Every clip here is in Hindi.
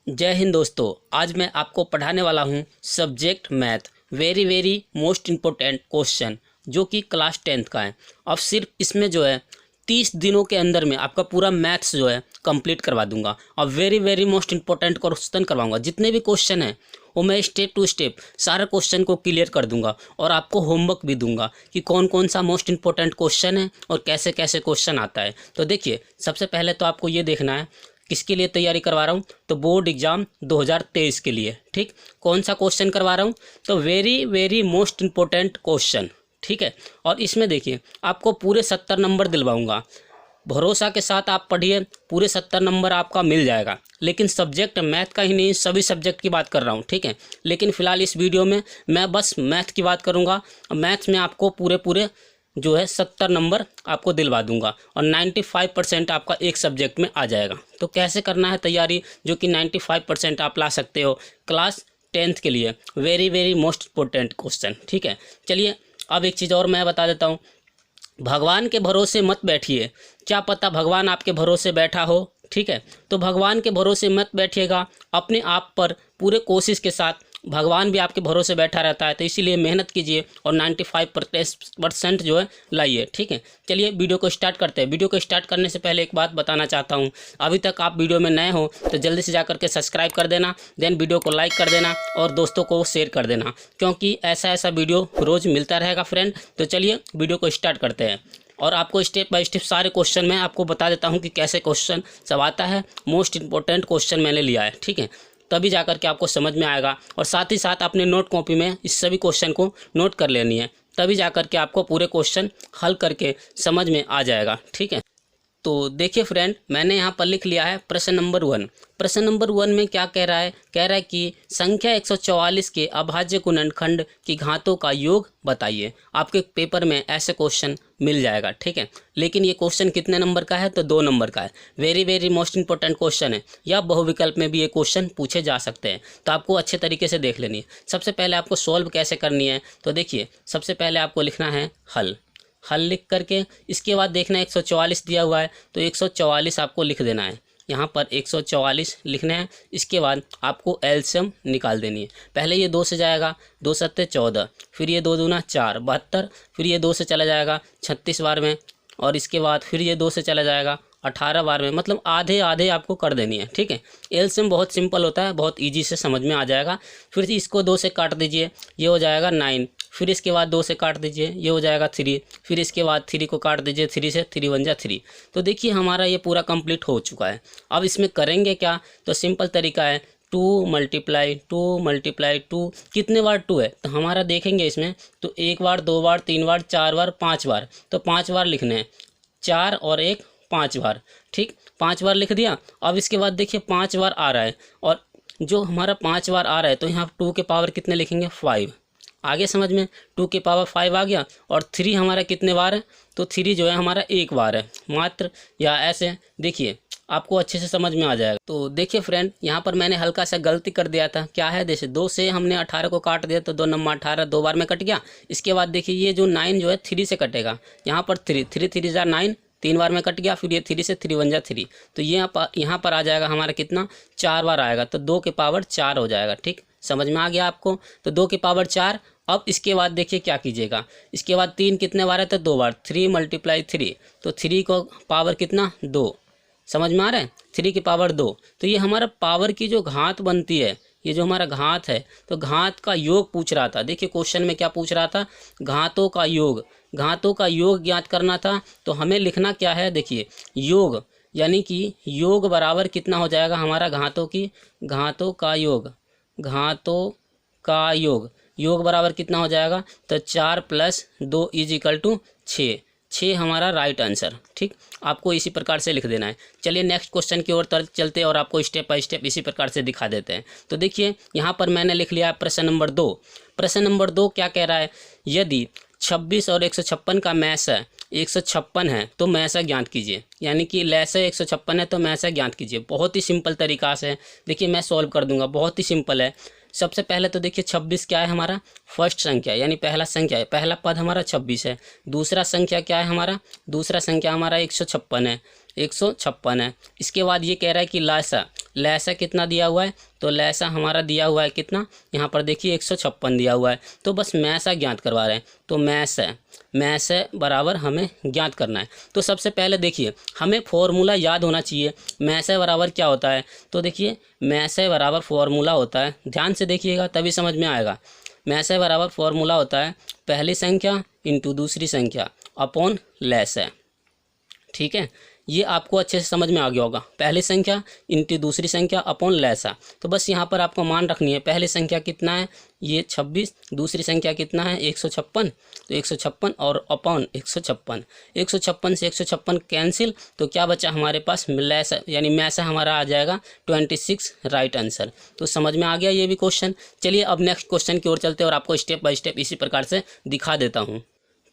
जय हिंद दोस्तों। आज मैं आपको पढ़ाने वाला हूं subject math. Very most important question जो कि क्लास 10th का है। अब सिर्फ इसमें जो है 30 दिनों के अंदर में आपका पूरा मैथ्स जो है कंप्लीट करवा दूंगा और वेरी मोस्ट इम्पोर्टेंट क्वेश्चन करवाऊंगा। जितने भी क्वेश्चन हैं वो मैं स्टेप टू स्टेप सारे क्वेश्चन को क्लियर कर दूंगा और आपको होमवर्क भी दूंगा कि कौन कौन सा मोस्ट इम्पोर्टेंट क्वेश्चन है और कैसे कैसे क्वेश्चन आता है। तो देखिए, सबसे पहले तो आपको ये देखना है किसके लिए तैयारी करवा रहा हूँ, तो बोर्ड एग्जाम 2023 के लिए। ठीक, कौन सा क्वेश्चन करवा रहा हूँ, तो वेरी मोस्ट इम्पोर्टेंट क्वेश्चन। ठीक है, और इसमें देखिए आपको पूरे 70 नंबर दिलवाऊंगा। भरोसा के साथ आप पढ़िए, पूरे 70 नंबर आपका मिल जाएगा। लेकिन सब्जेक्ट मैथ का ही नहीं, सभी सब्जेक्ट की बात कर रहा हूँ। ठीक है, लेकिन फिलहाल इस वीडियो में मैं बस मैथ की बात करूँगा। मैथ्स में आपको पूरे जो है 70 नंबर आपको दिलवा दूंगा और 95% आपका एक सब्जेक्ट में आ जाएगा। तो कैसे करना है तैयारी, जो कि 95% आप ला सकते हो क्लास 10th के लिए। Very most important question. ठीक है, चलिए अब एक चीज़ और मैं बता देता हूँ। भगवान के भरोसे मत बैठिए, क्या पता भगवान आपके भरोसे बैठा हो। ठीक है, तो भगवान के भरोसे मत बैठिएगा, अपने आप पर पूरे कोशिश के साथ भगवान भी आपके भरोसे बैठा रहता है। तो इसीलिए मेहनत कीजिए और 95% जो है लाइए। ठीक है, चलिए वीडियो को स्टार्ट करते हैं। वीडियो को स्टार्ट करने से पहले एक बात बताना चाहता हूँ। अभी तक आप वीडियो में नए हो तो जल्दी से जाकर के सब्सक्राइब कर देना, देन वीडियो को लाइक कर देना और दोस्तों को शेयर कर देना, क्योंकि ऐसा वीडियो रोज़ मिलता रहेगा फ्रेंड। तो चलिए वीडियो को स्टार्ट करते हैं और आपको स्टेप बाय स्टेप सारे क्वेश्चन मैं आपको बता देता हूँ कि कैसे क्वेश्चन सब आता है। मोस्ट इंपॉर्टेंट क्वेश्चन मैंने लिया है। ठीक है, तभी जाकर के आपको समझ में आएगा। और साथ ही साथ अपने नोट कॉपी में इस सभी क्वेश्चन को नोट कर लेनी है, तभी जाकर के आपको पूरे क्वेश्चन हल करके समझ में आ जाएगा। ठीक है, तो देखिए फ्रेंड, मैंने यहाँ पर लिख लिया है प्रश्न नंबर 1। प्रश्न नंबर 1 में क्या कह रहा है, कह रहा है कि संख्या 144 के अभाज्य गुणनखंड की घातों का योग बताइए। आपके पेपर में ऐसे क्वेश्चन मिल जाएगा। ठीक है, लेकिन ये क्वेश्चन कितने नंबर का है, तो 2 नंबर का है। वेरी मोस्ट इंपॉर्टेंट क्वेश्चन है, या बहुविकल्प में भी ये क्वेश्चन पूछे जा सकते हैं। तो आपको अच्छे तरीके से देख लेनी है। सबसे पहले आपको सॉल्व कैसे करनी है, तो देखिए सबसे पहले आपको लिखना है हल लिख करके इसके बाद देखना है 144 दिया हुआ है तो 144 आपको लिख देना है। यहाँ पर 144 लिखना है। इसके बाद आपको एलसीएम निकाल देनी है। पहले ये 2 से जाएगा, 2 सत्ते 14, फिर ये 2 दूना 4 72, फिर ये 2 से चला जाएगा 36 बार में, और इसके बाद फिर ये 2 से चला जाएगा 18 बार में। मतलब आधे आधे आपको कर देनी है। ठीक है, एलसीएम बहुत सिंपल होता है, बहुत ईजी से समझ में आ जाएगा। फिर इसको 2 से काट दीजिए, ये हो जाएगा 9। फिर इसके बाद 2 से काट दीजिए, ये हो जाएगा 3। फिर इसके बाद 3 को काट दीजिए, 3 से 3 1 जा 3। तो देखिए हमारा ये पूरा कंप्लीट हो चुका है। अब इसमें करेंगे क्या, तो सिंपल तरीका है 2 मल्टीप्लाई 2। कितने बार 2 है, तो हमारा देखेंगे इसमें तो 1 बार 2 बार 3 बार 4 बार 5 बार, तो 5 बार लिखने हैं। 4 और 1 5 बार। ठीक, 5 बार लिख दिया। अब इसके बाद देखिए 5 बार आ रहा है, और जो हमारा 5 बार आ रहा है तो यहाँ 2 के पावर कितने लिखेंगे, 5। आगे समझ में, 2 के पावर 5 आ गया। और 3 हमारा कितने बार है, तो 3 जो है हमारा 1 बार है मात्र, या ऐसे देखिए आपको अच्छे से समझ में आ जाएगा। तो देखिए फ्रेंड, यहाँ पर मैंने हल्का सा गलती कर दिया था। क्या है, जैसे 2 से हमने 18 को काट दिया तो 2 नंबर 18 2 बार में कट गया। इसके बाद देखिए ये जो 9 जो है 3 से कटेगा। यहाँ पर 3 3 जा 9, 3 बार में कट गया। फिर ये 3 से 3 1 जा 3, तो ये यहाँ पर आ जाएगा हमारा कितना, 4 बार आएगा, तो 2 के पावर 4 हो जाएगा। ठीक, समझ में आ गया आपको, तो 2 के पावर 4। अब इसके बाद देखिए क्या कीजिएगा, इसके बाद 3 कितने बार है, तो 2 बार। 3 मल्टीप्लाई 3, तो 3 को पावर कितना, 2। समझ में आ रहा है, 3 की पावर 2। तो ये हमारा पावर की जो घात बनती है, ये जो हमारा घात है, तो घात का योग पूछ रहा था। देखिए क्वेश्चन में क्या पूछ रहा था, घातों का योग ज्ञात करना था। तो हमें लिखना क्या है, देखिए योग, यानी कि योग बराबर कितना हो जाएगा हमारा, घातों का योग बराबर कितना हो जाएगा, तो 4 + 2 = 6 हमारा राइट आंसर। ठीक, आपको इसी प्रकार से लिख देना है। चलिए नेक्स्ट क्वेश्चन की ओर चलते हैं और आपको स्टेप बाय स्टेप इसी प्रकार से दिखा देते हैं। तो देखिए यहाँ पर मैंने लिख लिया प्रश्न नंबर 2। प्रश्न नंबर 2 क्या कह रहा है, यदि 26 और 156 का मैसा 156 है तो मैसा ज्ञात कीजिए। यानी कि लैसा 156 है तो मैसा ज्ञात कीजिए। बहुत ही सिंपल तरीका से देखिए मैं सॉल्व कर दूंगा, बहुत ही सिंपल है। सबसे पहले तो देखिए 26 क्या है हमारा, फर्स्ट संख्या यानी पहला संख्या है, पहला पद हमारा 26 है। दूसरा संख्या क्या है हमारा, दूसरा संख्या हमारा 156 है, 156 है। इसके बाद ये कह रहा है कि लासा लैसा कितना दिया हुआ है, तो लैसा हमारा दिया हुआ है कितना, यहाँ पर देखिए 156 दिया हुआ है। तो बस मैसा ज्ञात करवा रहे हैं, तो मैस है बराबर हमें ज्ञात करना है। तो सबसे पहले देखिए हमें फॉर्मूला याद होना चाहिए। मैस है बराबर क्या होता है, तो देखिए मैस है बराबर फॉर्मूला होता है, ध्यान से देखिएगा तभी समझ में आएगा। मैस है बराबर फॉर्मूला होता है पहली संख्या इंटू दूसरी संख्या अपॉन लैस है, ठीक है। ये आपको अच्छे से समझ में आ गया होगा, पहली संख्या इंटू दूसरी संख्या अपॉन लैसा। तो बस यहाँ पर आपको मान रखनी है, पहली संख्या कितना है ये 26, दूसरी संख्या कितना है 156, तो 156 और अपॉन 156, 156 से 156 कैंसिल, तो क्या बचा हमारे पास लैसा यानी मैसा हमारा आ जाएगा 26 राइट आंसर। तो समझ में आ गया ये भी क्वेश्चन। चलिए अब नेक्स्ट क्वेश्चन की ओर चलते हैं और आपको स्टेप बाय स्टेप इसी प्रकार से दिखा देता हूँ।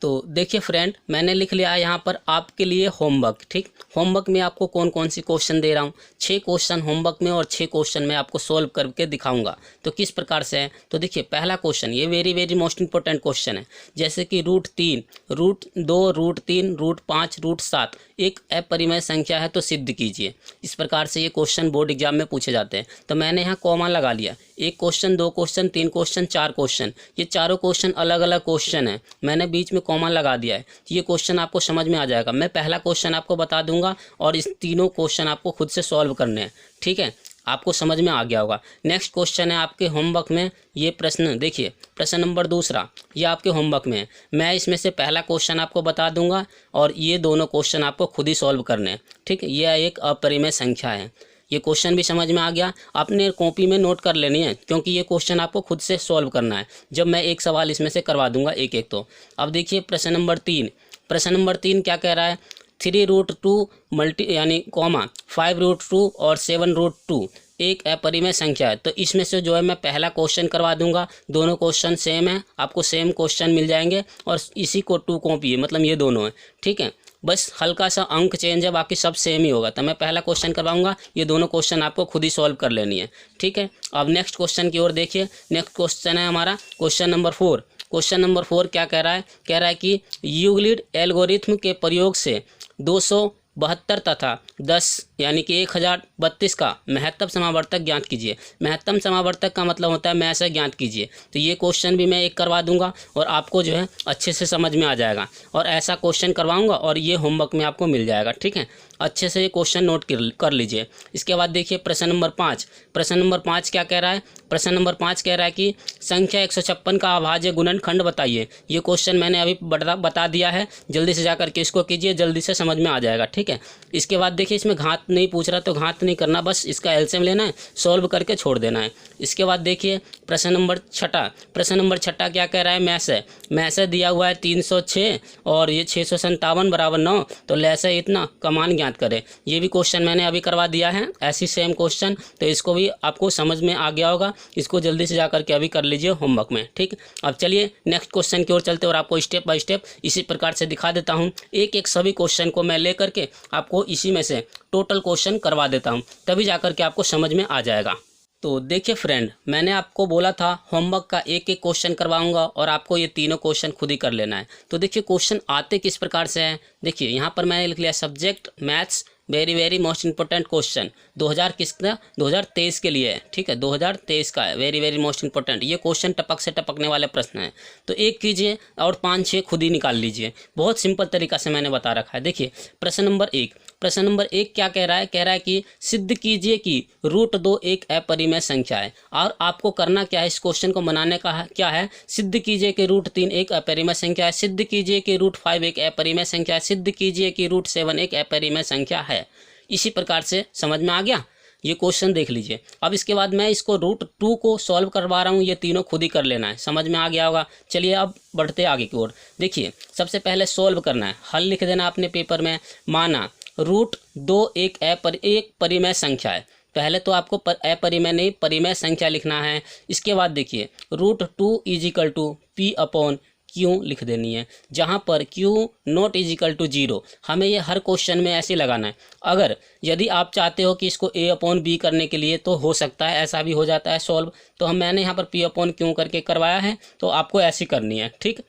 तो देखिए फ्रेंड, मैंने लिख लिया है यहाँ पर आपके लिए होमवर्क, ठीक। होमवर्क में आपको कौन कौन सी क्वेश्चन दे रहा हूँ, 6 क्वेश्चन होमवर्क में और 6 क्वेश्चन मैं आपको सोल्व करके दिखाऊंगा। तो किस प्रकार से है, तो देखिए पहला क्वेश्चन ये वेरी मोस्ट इंपॉर्टेंट क्वेश्चन है, जैसे कि √3, √2, √3, √5, √7 एक अपरिमेय संख्या है तो सिद्ध कीजिए। इस प्रकार से ये क्वेश्चन बोर्ड एग्जाम में पूछे जाते हैं। तो मैंने यहाँ कॉमा लगा लिया, 1 क्वेश्चन, 2 क्वेश्चन, 3 क्वेश्चन, 4 क्वेश्चन, ये चारों क्वेश्चन अलग अलग क्वेश्चन है, मैंने बीच में कॉमा लगा दिया है। ये क्वेश्चन आपको समझ में आ जाएगा। मैं पहला क्वेश्चन आपको बता दूंगा और इस तीनों क्वेश्चन आपको खुद से सॉल्व करने हैं, ठीक है। आपको समझ में आ गया होगा। नेक्स्ट क्वेश्चन है आपके होमवर्क में ये प्रश्न, देखिए प्रश्न नंबर 2 ये आपके होमवर्क में है। मैं इसमें से पहला क्वेश्चन आपको बता दूंगा और ये दोनों क्वेश्चन आपको खुद ही सॉल्व करने हैं, ठीक है। यह एक अपरिमेय संख्या है। ये क्वेश्चन भी समझ में आ गया, आपने कॉपी में नोट कर लेनी है क्योंकि ये क्वेश्चन आपको खुद से सॉल्व करना है जब मैं एक सवाल इसमें से करवा दूंगा एक एक। तो अब देखिए प्रश्न नंबर 3, प्रश्न नंबर 3 क्या कह रहा है, 3√2 मल्टी यानी कॉमा 5√2 और 7√2 एक अपरिमेय संख्या है। तो इसमें से जो है मैं पहला क्वेश्चन करवा दूंगा, दोनों क्वेश्चन सेम है, आपको सेम क्वेश्चन मिल जाएंगे और इसी को 2 कॉपी है, मतलब ये दोनों है, ठीक है। बस हल्का सा अंक चेंज है, बाकी सब सेम ही होगा। तो मैं पहला क्वेश्चन करवाऊंगा, ये दोनों क्वेश्चन आपको खुद ही सॉल्व कर लेनी है, ठीक है। अब नेक्स्ट क्वेश्चन की ओर देखिए। नेक्स्ट क्वेश्चन है हमारा क्वेश्चन नंबर 4। क्वेश्चन नंबर 4 क्या कह रहा है, कि यूक्लिड एल्गोरिथम के प्रयोग से 272 तथा 10 यानी कि 1032 का महत्तम समावर्तक ज्ञात कीजिए। महत्तम समावर्तक का मतलब होता है मैसा ज्ञात कीजिए। तो ये क्वेश्चन भी मैं एक करवा दूंगा और आपको जो है अच्छे से समझ में आ जाएगा, और ऐसा क्वेश्चन करवाऊंगा और ये होमवर्क में आपको मिल जाएगा, ठीक है। अच्छे से ये क्वेश्चन नोट कर लीजिए। इसके बाद देखिए प्रश्न नंबर 5। प्रश्न नंबर 5 क्या कह रहा है, प्रश्न नंबर 5 कह रहा है कि संख्या 156 का अभाज्य गुणनखंड बताइए। ये क्वेश्चन मैंने अभी बता दिया है, जल्दी से जाकर के इसको कीजिए, जल्दी से समझ में आ जाएगा, ठीक है। इसके बाद देखिए इसमें घात नहीं पूछ रहा तो घात नहीं करना, बस इसका एलसीएम लेना है, सॉल्व करके छोड़ देना है। इसके बाद देखिए प्रश्न नंबर 6। प्रश्न नंबर 6 क्या कह रहा है, मैसे दिया हुआ है 306 और ये 657 बराबर 9, तो लैसे इतना कमान ज्ञात करें। ये भी क्वेश्चन मैंने अभी करवा दिया है, ऐसी सेम क्वेश्चन, तो इसको भी आपको समझ में आ गया होगा। इसको जल्दी से जाकर के अभी कर लीजिए होमवर्क में, ठीक। अब चलिए नेक्स्ट क्वेश्चन की ओर चलते और आपको स्टेप बाय स्टेप इसी प्रकार से दिखा देता हूँ। एक एक सभी क्वेश्चन को मैं लेकर के आपको इसी में से टोटल क्वेश्चन करवा देता हूँ, तभी जाकर के आपको समझ में आ जाएगा। तो देखिए फ्रेंड, मैंने आपको बोला था होमवर्क का एक एक क्वेश्चन करवाऊंगा और आपको ये तीनों क्वेश्चन खुद ही कर लेना है। तो देखिए क्वेश्चन आते किस प्रकार से हैं, देखिए यहाँ पर मैंने लिख लिया subject maths very most important question 2023 के लिए है, ठीक है। 2023 का है, वेरी मोस्ट इंपॉर्टेंट। ये क्वेश्चन टपक से टपकने वाले प्रश्न हैं, तो एक कीजिए और 5-6 खुद ही निकाल लीजिए। बहुत सिंपल तरीका से मैंने बता रखा है। देखिए प्रश्न नंबर 1, प्रश्न नंबर 1 क्या कह रहा है, कह रहा है कि सिद्ध कीजिए कि √2 एक अपरिमेय संख्या है। और आपको करना क्या है, इस क्वेश्चन को बनाने का क्या है, सिद्ध कीजिए कि √3 एक अपरिमेय संख्या है, सिद्ध कीजिए कि √5 एक अपरिमेय संख्या है, सिद्ध कीजिए कि √7 एक अपरिमेय संख्या है। इसी प्रकार से समझ में आ गया, ये क्वेश्चन देख लीजिए। अब इसके बाद मैं इसको √2 को सॉल्व करवा रहा हूँ, ये तीनों खुद ही कर लेना है, समझ में आ गया होगा। चलिए अब बढ़ते आगे की ओर। देखिए सबसे पहले सॉल्व करना है, हल लिख देना अपने पेपर में। माना √2 एक परिमेय संख्या है, पहले तो आपको अपरिमेय नहीं परिमेय संख्या लिखना है। इसके बाद देखिए √2 = P/Q लिख देनी है, जहाँ पर Q ≠ 0। हमें ये हर क्वेश्चन में ऐसे लगाना है। अगर यदि आप चाहते हो कि इसको A/B करने के लिए तो हो सकता है, ऐसा भी हो जाता है सॉल्व। तो मैंने यहाँ पर P/Q करके करवाया है, तो आपको ऐसी करनी है, ठीक।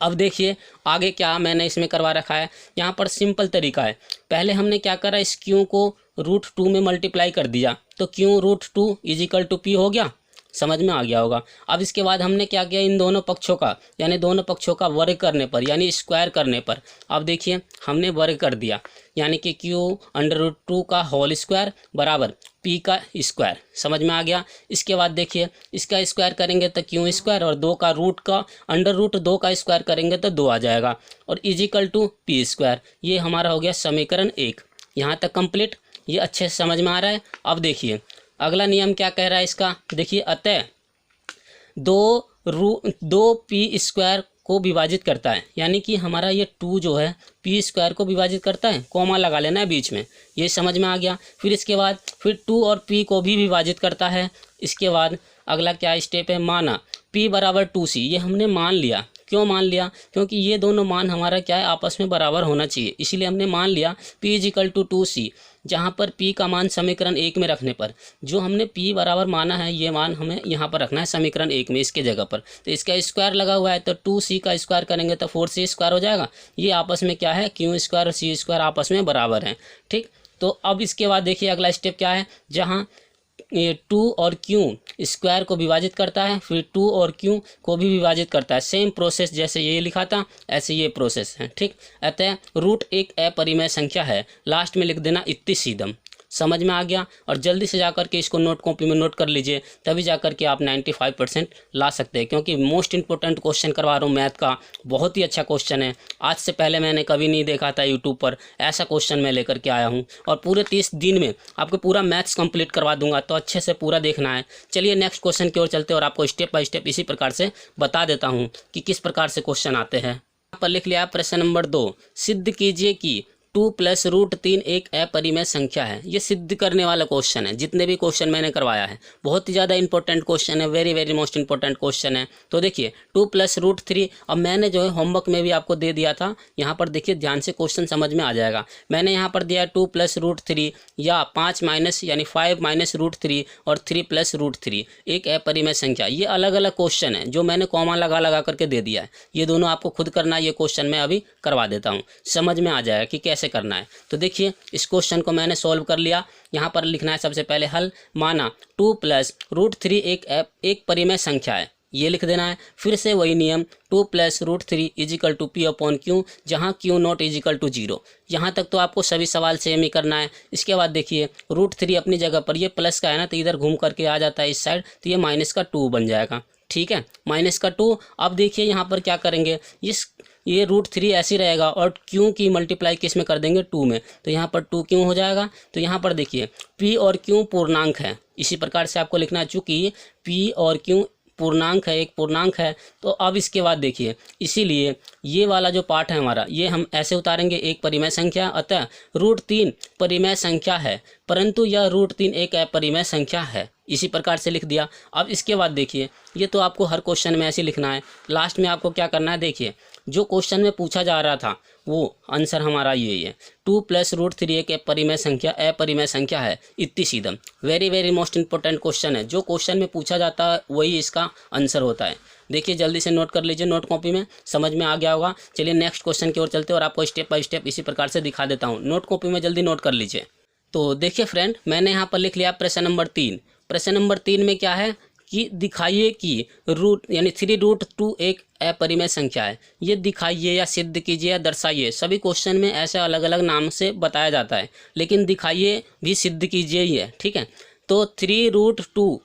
अब देखिए आगे क्या मैंने इसमें करवा रखा है, यहाँ पर सिंपल तरीका है। पहले हमने क्या करा, इस Q को √2 में मल्टीप्लाई कर दिया तो Q√2 इजिकल टू P हो गया। समझ में आ गया होगा। अब इसके बाद हमने क्या किया, इन दोनों पक्षों का यानी दोनों पक्षों का वर्ग करने पर यानी स्क्वायर करने पर, अब देखिए हमने वर्ग कर दिया यानी कि Q√2 का होल स्क्वायर बराबर P का स्क्वायर। समझ में आ गया। इसके बाद देखिए इसका स्क्वायर करेंगे तो Q स्क्वायर और 2 का रूट का √2 का स्क्वायर करेंगे तो 2 आ जाएगा और इजिकल टू P स्क्वायर। ये हमारा हो गया समीकरण 1। यहाँ तक कंप्लीट। ये अच्छे से समझ में आ रहा है। अब देखिए अगला नियम क्या कह रहा है इसका, देखिए अतः 2p स्क्वायर को विभाजित करता है, यानी कि हमारा ये 2 जो है p स्क्वायर को विभाजित करता है, कॉमा लगा लेना है बीच में, ये समझ में आ गया। फिर इसके बाद फिर 2 और p को भी विभाजित करता है। इसके बाद अगला क्या स्टेप है, माना p बराबर 2c। ये हमने मान लिया। क्यों मान लिया, क्योंकि ये दोनों मान हमारा क्या है आपस में बराबर होना चाहिए, इसीलिए हमने मान लिया p इजिकल टू 2c। जहाँ पर p का मान समीकरण 1 में रखने पर जो हमने p बराबर माना है ये मान हमें यहाँ पर रखना है समीकरण 1 में, इसके जगह पर। तो इसका स्क्वायर लगा हुआ है तो 2c का स्क्वायर करेंगे तो 4c स्क्वायर हो जाएगा। ये आपस में क्या है, q स्क्वायर और c स्क्वायर आपस में बराबर हैं। ठीक, तो अब इसके बाद देखिए अगला स्टेप क्या है, जहाँ ये 2 और Q स्क्वायर को विभाजित करता है, फिर 2 और Q को भी विभाजित करता है। सेम प्रोसेस जैसे ये लिखा था ऐसे ये प्रोसेस है। ठीक, अतः रूट एक अपरिमेय संख्या है, लास्ट में लिख देना इत्ती सीधम। समझ में आ गया। और जल्दी से जाकर के इसको नोट कॉपी में नोट कर लीजिए, तभी जाकर के आप 95% ला सकते हैं, क्योंकि मोस्ट इंपॉर्टेंट क्वेश्चन करवा रहा हूँ मैथ का। बहुत ही अच्छा क्वेश्चन है, आज से पहले मैंने कभी नहीं देखा था यूट्यूब पर, ऐसा क्वेश्चन मैं लेकर के आया हूँ। और पूरे 30 दिन में आपको पूरा मैथ्स कंप्लीट करवा दूंगा, तो अच्छे से पूरा देखना है। चलिए नेक्स्ट क्वेश्चन की ओर चलते हैं और आपको स्टेप बाय स्टेप इसी प्रकार से बता देता हूँ कि किस प्रकार से क्वेश्चन आते हैं। यहाँ पर लिख लिया प्रश्न नंबर 2, सिद्ध कीजिए कि 2 + √3 एक अपरिमेय संख्या है। ये सिद्ध करने वाला क्वेश्चन है, जितने भी क्वेश्चन मैंने करवाया है बहुत ही ज़्यादा इंपॉर्टेंट क्वेश्चन है, very very most important question है। तो देखिए 2 + √3, अब मैंने जो है होमवर्क में भी आपको दे दिया था, यहाँ पर देखिए ध्यान से क्वेश्चन समझ में आ जाएगा। मैंने यहाँ पर दिया 2 + √3 या 5 माइनस यानी 5 - √3 और 3 + √3 एक अपरिमेय संख्या। ये अलग अलग क्वेश्चन है जो मैंने कॉमा लगा लगा करके दे दिया है। ये दोनों आपको खुद करना है, ये क्वेश्चन मैं अभी करवा देता हूँ, समझ में आ जाएगा कि कैसे करना है। तो देखिए इस क्वेश्चन को मैंने सॉल्व कर लिया। यहाँ पर लिखना है सबसे पहले हल, माना 2 + √3 एक परिमेय संख्या है, ये लिख देना है। फिर से वही नियम 2 + √3 इजिकल टू P/Q, जहाँ Q नॉट इजिकल टू 0। यहाँ तक तो आपको सभी सवाल सेम ही करना है। इसके बाद देखिए √3 अपनी जगह पर, ये प्लस का है ना तो इधर घूम करके आ जाता है इस साइड, तो ये -2 बन जाएगा। ठीक है, -2। अब देखिए यहाँ पर क्या करेंगे, ये √3 ऐसे रहेगा और Q की मल्टीप्लाई किस में कर देंगे, 2 में, तो यहाँ पर 2Q हो जाएगा। तो यहाँ पर देखिए P और Q पूर्णांक है, इसी प्रकार से आपको लिखना है। चूँकि P और Q पूर्णांक है, एक पूर्णांक है, तो अब इसके बाद देखिए इसीलिए ये वाला जो पार्ट है हमारा, ये हम ऐसे उतारेंगे, एक परिमेय संख्या, अतः √3 परिमेय संख्या है, परंतु यह √3 एक अपरिमेय संख्या है, इसी प्रकार से लिख दिया। अब इसके बाद देखिए ये तो आपको हर क्वेश्चन में ऐसे लिखना है। लास्ट में आपको क्या करना है, देखिए जो क्वेश्चन में पूछा जा रहा था वो आंसर हमारा यही है, 2 + √3 एक अपरिमेय संख्या है, इत्ती सीधम। Very very most important question है, जो क्वेश्चन में पूछा जाता है वही इसका आंसर होता है। देखिए जल्दी से नोट कर लीजिए नोट कॉपी में, समझ में आ गया होगा। चलिए नेक्स्ट क्वेश्चन की ओर चलते हैं और आपको स्टेप बाय स्टेप इसी प्रकार से दिखा देता हूँ। नोट कॉपी में जल्दी नोट कर लीजिए। तो देखिए फ्रेंड, मैंने यहाँ पर लिख लिया प्रश्न नंबर 3। प्रश्न नंबर 3 में क्या है कि दिखाइए कि यानी 3√2 एक अपरिमेय संख्या है। ये दिखाइए या सिद्ध कीजिए या दर्शाइए, सभी क्वेश्चन में ऐसे अलग अलग नाम से बताया जाता है, लेकिन दिखाइए भी सिद्ध कीजिए ही है। ठीक है, तो 3√2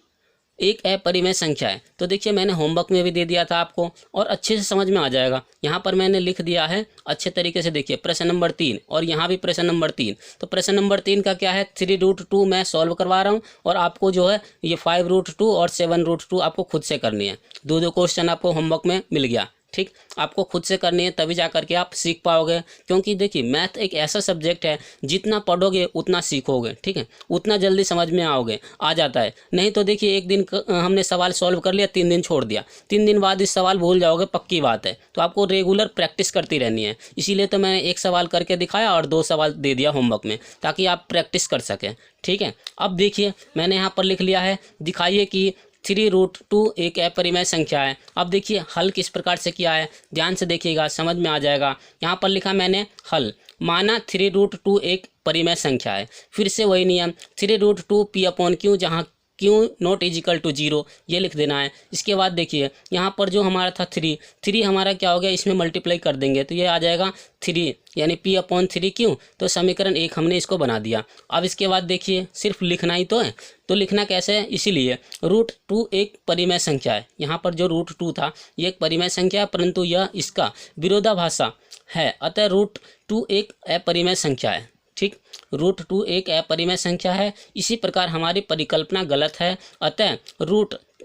एक अपरिमेय संख्या है। तो देखिए मैंने होमवर्क में भी दे दिया था आपको और अच्छे से समझ में आ जाएगा। यहाँ पर मैंने लिख दिया है अच्छे तरीके से, देखिए प्रश्न नंबर 3 और यहाँ भी प्रश्न नंबर 3। तो प्रश्न नंबर 3 का क्या है, 3√2 मैं सॉल्व करवा रहा हूँ और आपको जो है ये 5√2 और 7√2 आपको खुद से करनी है। दो क्वेश्चन आपको होमवर्क में मिल गया। ठीक, आपको खुद से करनी है, तभी जा करके आप सीख पाओगे। क्योंकि देखिए मैथ एक ऐसा सब्जेक्ट है, जितना पढ़ोगे उतना सीखोगे। ठीक है, उतना जल्दी समझ में आ जाता है। नहीं तो देखिए एक दिन हमने सवाल सॉल्व कर लिया, 3 दिन छोड़ दिया, 3 दिन बाद इस सवाल भूल जाओगे, पक्की बात है। तो आपको रेगुलर प्रैक्टिस करती रहनी है। इसीलिए तो मैंने एक सवाल करके दिखाया और 2 सवाल दे दिया होमवर्क में, ताकि आप प्रैक्टिस कर सकें। ठीक है, अब देखिए मैंने यहाँ पर लिख लिया है, दिखाइए कि 3√2 एक अपरिमेय संख्या है। अब देखिए हल किस प्रकार से किया है, ध्यान से देखिएगा, समझ में आ जाएगा। यहाँ पर लिखा मैंने हल, माना 3√2 एक परिमेय संख्या है। फिर से वही नियम 3√2 p/q, जहाँ q not is equal to 0 ये लिख देना है। इसके बाद देखिए यहाँ पर जो हमारा था 3 हमारा क्या हो गया, इसमें मल्टीप्लाई कर देंगे तो ये आ जाएगा 3 यानी p/3q। तो समीकरण 1 हमने इसको बना दिया। अब इसके बाद देखिए सिर्फ लिखना ही तो है, तो लिखना कैसे है, इसीलिए √2 एक परिमेय संख्या है। यहाँ पर जो √2 था ये एक परिमेय संख्या है, परंतु यह इसका विरोधाभासा है, अतः √2 एक अपरिमेय संख्या है। ठीक, √2 एक अपरिमेय संख्या है। इसी प्रकार हमारी परिकल्पना गलत है, अतः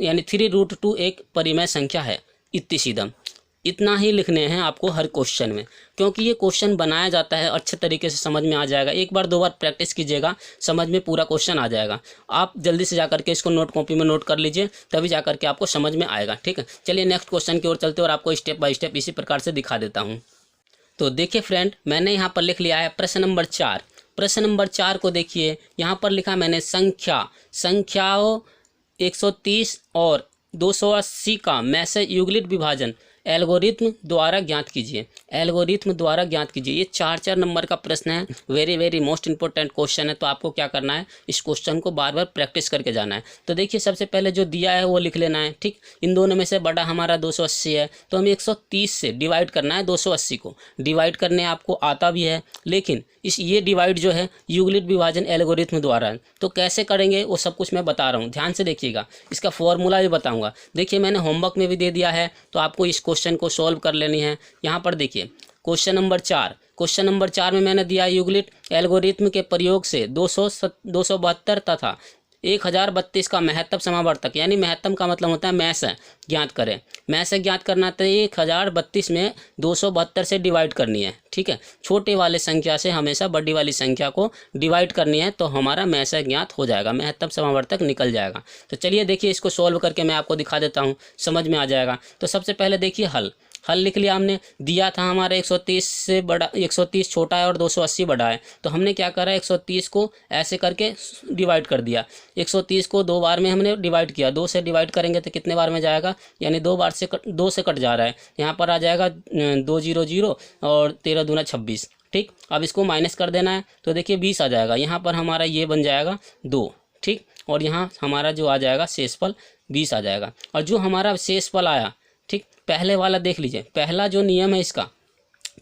यानी 3√2 एक परिमेय संख्या है। इतनी सीधम इतना ही लिखने हैं आपको हर क्वेश्चन में, क्योंकि ये क्वेश्चन बनाया जाता है अच्छे तरीके से, समझ में आ जाएगा। एक बार 2 बार प्रैक्टिस कीजिएगा, समझ में पूरा क्वेश्चन आ जाएगा। आप जल्दी से जाकर के इसको नोट कॉपी में नोट कर लीजिए, तभी जाकर के आपको समझ में आएगा। ठीक है, चलिए नेक्स्ट क्वेश्चन की ओर चलते हैं और आपको स्टेप बाय स्टेप इसी प्रकार से दिखा देता हूँ। तो देखिए फ्रेंड, मैंने यहाँ पर लिख लिया है प्रश्न नंबर 4। प्रश्न नंबर 4 को देखिए, यहाँ पर लिखा मैंने संख्याओं 130 और 280 का मैसे यूक्लिड विभाजन एल्गोरिथ्म द्वारा ज्ञात कीजिए। एल्गोरिथ्म द्वारा ज्ञात कीजिए, ये 4 नंबर का प्रश्न है। वेरी मोस्ट इंपॉर्टेंट क्वेश्चन है। तो आपको क्या करना है, इस क्वेश्चन को बार बार प्रैक्टिस करके जाना है। तो देखिए सबसे पहले जो दिया है वो लिख लेना है। ठीक, इन दोनों में से बड़ा हमारा 280 है, तो हमें 130 से डिवाइड करना है। 280 को डिवाइड करने आपको आता भी है, लेकिन ये डिवाइड जो है यूक्लिड विभाजन एल्गोरिथ्म द्वारा है। तो कैसे करेंगे वो सब कुछ मैं बता रहा हूँ, ध्यान से देखिएगा। इसका फॉर्मूला भी बताऊँगा। देखिए मैंने होमवर्क में भी दे दिया है, तो आपको इस क्वेश्चन को सॉल्व कर लेनी है। यहाँ पर देखिए क्वेश्चन नंबर 4 में मैंने दिया यूक्लिड एल्गोरिथ्म के प्रयोग से 272 तथा 1032 का महत्तम समावर्तक, यानी महत्तम का मतलब होता है मैसे, ज्ञात करें। मैसे ज्ञात करना तो 1032 में 272 से डिवाइड करनी है। ठीक है, छोटे वाले संख्या से हमेशा बड़ी वाली संख्या को डिवाइड करनी है, तो हमारा मैसे ज्ञात हो जाएगा, महत्तम समावर्तक निकल जाएगा। तो चलिए देखिए इसको सॉल्व करके मैं आपको दिखा देता हूँ, समझ में आ जाएगा। तो सबसे पहले देखिए हल लिख लिया हमने। दिया था हमारा 130 से बड़ा, 130 छोटा है और 280 बड़ा है, तो हमने क्या करा, 130 को ऐसे करके डिवाइड कर दिया। 130 को 2 बार में हमने डिवाइड किया। 2 से डिवाइड करेंगे तो कितने बार में जाएगा, यानी 2 से कट जा रहा है। यहाँ पर आ जाएगा 200 और 13 दूना 26। ठीक, अब इसको माइनस कर देना है, तो देखिए 20 आ जाएगा। यहाँ पर हमारा ये बन जाएगा 2। ठीक, और यहाँ हमारा जो आ जाएगा शेषफल 20 आ जाएगा। और जो हमारा शेषफल आया, ठीक, पहले वाला देख लीजिए, पहला जो नियम है इसका,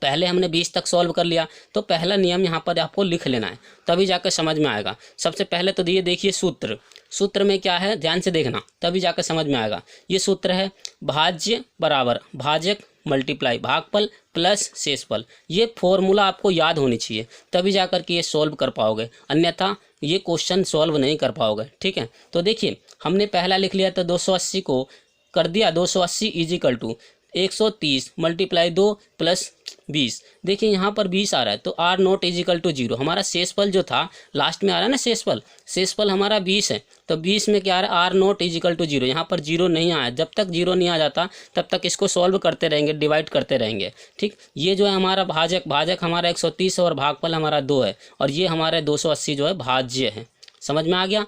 पहले हमने 20 तक सॉल्व कर लिया, तो पहला नियम यहाँ पर आपको लिख लेना है, तभी जाकर समझ में आएगा। सबसे पहले तो ये देखिए सूत्र में क्या है, ध्यान से देखना, तभी जाकर समझ में आएगा। ये सूत्र है भाज्य बराबर भाजक मल्टीप्लाई भागफल प्लस शेषफल। ये फॉर्मूला आपको याद होनी चाहिए, तभी जाकर के ये सॉल्व कर पाओगे, अन्यथा ये क्वेश्चन सॉल्व नहीं कर पाओगे। ठीक है, तो देखिए हमने पहला लिख लिया, तो 280 को कर दिया, 280 is equal to 130 multiply 2 plus 20। देखिए यहाँ पर 20 आ रहा है, तो R not is equal to 0। हमारा शेषफल जो था लास्ट में आ रहा है ना, शेषफल हमारा 20 है, तो 20 में क्या आ रहा है, R not is equal to 0। यहाँ पर 0 नहीं आया, जब तक 0 नहीं आ जाता तब तक इसको सॉल्व करते रहेंगे, डिवाइड करते रहेंगे। ठीक, ये जो है हमारा भाजक हमारा 130 और भागफल हमारा 2 है, और ये हमारे 280 जो है भाज्य है। समझ में आ गया,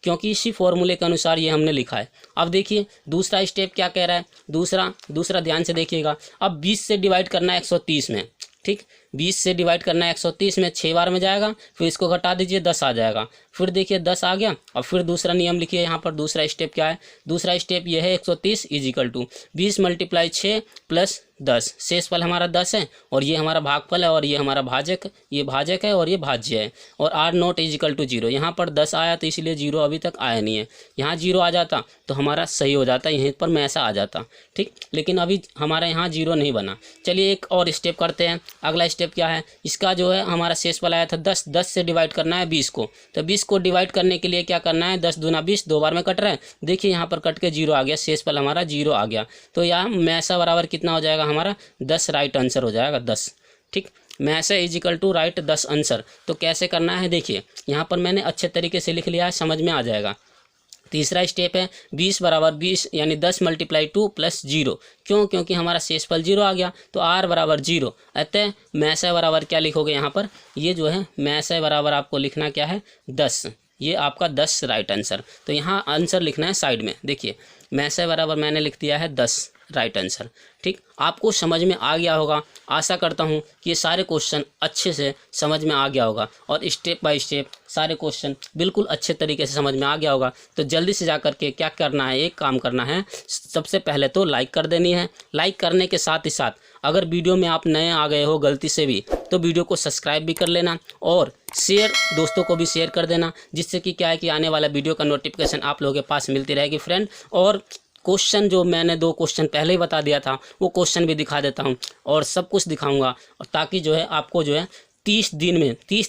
क्योंकि इसी फॉर्मूले के अनुसार ये हमने लिखा है। अब देखिए दूसरा स्टेप क्या कह रहा है, दूसरा ध्यान से देखिएगा। अब 20 से डिवाइड करना है 130 में। ठीक, 20 से डिवाइड करना है 130 में, 6 बार में जाएगा, फिर इसको घटा दीजिए 10 आ जाएगा। फिर देखिए 10 आ गया, और फिर दूसरा नियम लिखिए। यहाँ पर दूसरा स्टेप क्या है, दूसरा स्टेप ये है 130 is equal to 20 multiply 6 plus 10। शेषफल हमारा 10 है, और ये हमारा भागफल है, और ये हमारा ये भाजक है, और ये भाज्य है। और R not is equal to 0। यहाँ पर 10 आया तो इसलिए 0 अभी तक आया नहीं है। यहाँ 0 आ जाता तो हमारा सही हो जाता, यहीं पर में ऐसा आ जाता। ठीक, लेकिन अभी हमारा यहाँ 0 नहीं बना। चलिए एक और स्टेप करते हैं। अगला स्टेप क्या है, इसका जो है हमारा शेषफल आया था 10 से डिवाइड करना है 20 को। तो 20 को डिवाइड करने के लिए क्या करना है, 10 दूना 20, 2 बार में कट रहा है। देखिए यहाँ पर कट के 0 आ गया, शेषफल हमारा 0 आ गया। तो यहाँ मैसा बराबर कितना हो जाएगा हमारा, 10 राइट आंसर हो जाएगा, 10। ठीक, मैसा is equal to right 10 answer. तो कैसे करना है, देखिए यहाँ पर मैंने अच्छे तरीके से लिख लिया है, समझ में आ जाएगा। तीसरा स्टेप है 20 बराबर 20 यानी 10 मल्टीप्लाई 2 प्लस 0। क्यों, क्योंकि हमारा शेषफल 0 आ गया, तो r बराबर 0। अतः मैसा बराबर क्या लिखोगे यहाँ पर, ये जो है मैसा बराबर आपको लिखना क्या है, 10। ये आपका 10 राइट आंसर। तो यहाँ आंसर लिखना है साइड में, देखिए मैसे बराबर मैंने लिख दिया है 10 राइट आंसर। ठीक, आपको समझ में आ गया होगा। आशा करता हूँ कि ये सारे क्वेश्चन अच्छे से समझ में आ गया होगा और स्टेप बाय स्टेप सारे क्वेश्चन बिल्कुल अच्छे तरीके से समझ में आ गया होगा। तो जल्दी से जा कर के क्या करना है, एक काम करना है, सबसे पहले तो लाइक कर देनी है। लाइक करने के साथ ही साथ अगर वीडियो में आप नए आ गए हो गलती से भी, तो वीडियो को सब्सक्राइब भी कर लेना और शेयर दोस्तों को भी शेयर कर देना, जिससे कि क्या है कि आने वाला वीडियो का नोटिफिकेशन आप लोगों के पास मिलती रहेगी फ्रेंड। और क्वेश्चन जो मैंने 2 क्वेश्चन पहले ही बता दिया था, वो क्वेश्चन भी दिखा देता हूँ और सब कुछ दिखाऊंगा, और ताकि जो है आपको जो है 30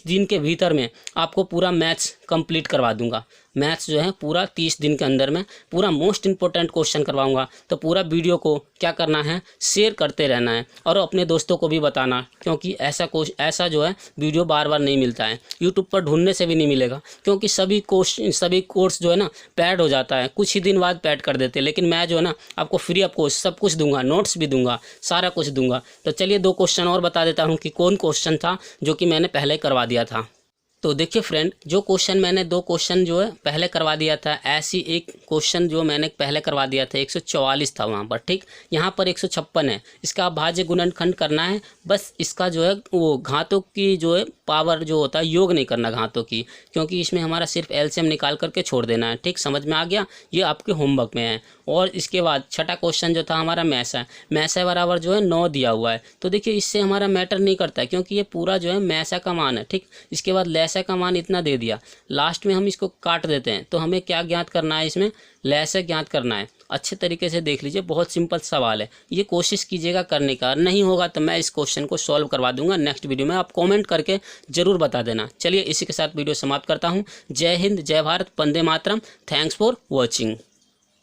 दिन के भीतर में आपको पूरा मैथ्स कंप्लीट करवा दूंगा। मैथ्स जो है पूरा 30 दिन के अंदर में पूरा मोस्ट इंपॉर्टेंट क्वेश्चन करवाऊंगा। तो पूरा वीडियो को क्या करना है, शेयर करते रहना है और अपने दोस्तों को भी बताना, क्योंकि ऐसा जो है वीडियो बार बार नहीं मिलता है, यूट्यूब पर ढूंढने से भी नहीं मिलेगा, क्योंकि सभी कोर्स जो है ना पैड हो जाता है, कुछ ही दिन बाद पैड कर देते हैं। लेकिन मैं जो है ना आपको फ्री ऑफ कॉस्ट सब कुछ दूंगा, नोट्स भी दूंगा, सारा कुछ दूंगा। तो चलिए 2 क्वेश्चन और बता देता हूँ कि कौन क्वेश्चन था जो कि मैंने पहले करवा दिया था। तो देखिए फ्रेंड, जो क्वेश्चन मैंने 2 क्वेश्चन जो है पहले करवा दिया था, ऐसी एक क्वेश्चन जो मैंने पहले करवा दिया था 144 था वहाँ पर। ठीक, यहाँ पर 156 है, इसका भाज्य गुणनखंड करना है। बस इसका जो है वो घातों की जो है पावर जो होता है योग नहीं करना घातों की, क्योंकि इसमें हमारा सिर्फ एलसीएम निकाल करके छोड़ देना है। ठीक, समझ में आ गया, ये आपके होमवर्क में है। और इसके बाद छठा क्वेश्चन जो था हमारा मैसा बराबर जो है 9 दिया हुआ है। तो देखिए इससे हमारा मैटर नहीं करता है, क्योंकि ये पूरा जो है मैसा का मान है। ठीक, इसके बाद लैसा का मान इतना दे दिया, लास्ट में हम इसको काट देते हैं। तो हमें क्या ज्ञात करना है, इसमें लैसा ज्ञात करना है। अच्छे तरीके से देख लीजिए, बहुत सिंपल सवाल है, ये कोशिश कीजिएगा करने का। नहीं होगा तो मैं इस क्वेश्चन को सॉल्व करवा दूंगा नेक्स्ट वीडियो में, आप कमेंट करके जरूर बता देना। चलिए इसी के साथ वीडियो समाप्त करता हूँ। जय हिंद, जय भारत, वंदे मातरम। Thanks for watching.